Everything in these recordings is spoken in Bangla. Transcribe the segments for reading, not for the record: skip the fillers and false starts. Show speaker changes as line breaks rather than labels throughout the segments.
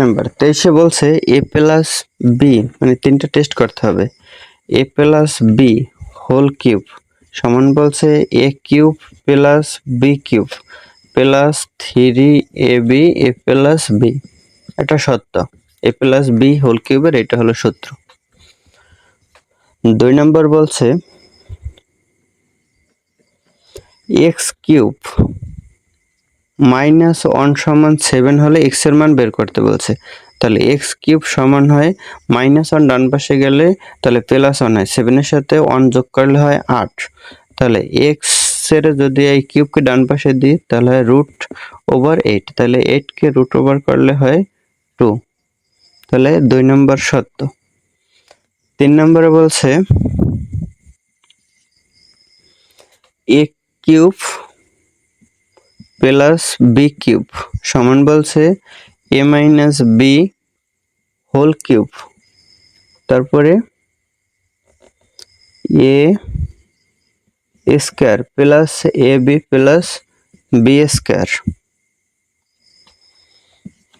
নাম্বার 23 বলছে a প্লাস বি, মানে তিনটা টেস্ট করতে হবে। a plus B whole cube সমান বলছে a cube plus B cube plus 3ab a plus B. এটা সত্য। a প্লাস বি হোল কিউবের এটা হলো সূত্র। 2 নম্বর বলছে x কিউব মাইনাস 1 সমান 7 হলে x এর মান বের করতে বলছে। তাহলে x কিউব সমান হয় -1 ডান পাশে গেলে তাহলে +1 হয়, 7 এর সাথে 1 যোগ করলে হয় 8। তাহলে x এর যদি এই কিউবকে ডান পাশে দিই তাহলে হয় √8, তাহলে 8 কে √ওভার করলে হয় 2। তাহলে 2 নম্বর সত্য। 3 নম্বরে বলছে a cube plus B cube সমান বলছে a minus B whole cube, তারপরে a square plus A B plus B square.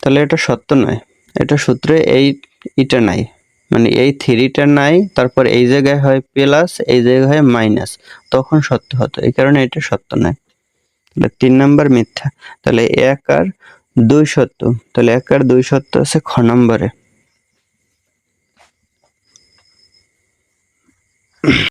তাহলে এটা সত্য নয়, এটা সূত্রে এইটা নাই, মানে এই 3টা নাই, তারপর এই জায়গায় হয় প্লাস, এই জায়গায় হয় মাইনাস, তখন সত্য হতো, এই কারণে এটা সত্য নয়। তাহলে 3 নাম্বার মিথ্যা। তাহলে 1 আর 2 সত্য। তাহলে 1 আর 2 সত্য আছে খ নম্বরে।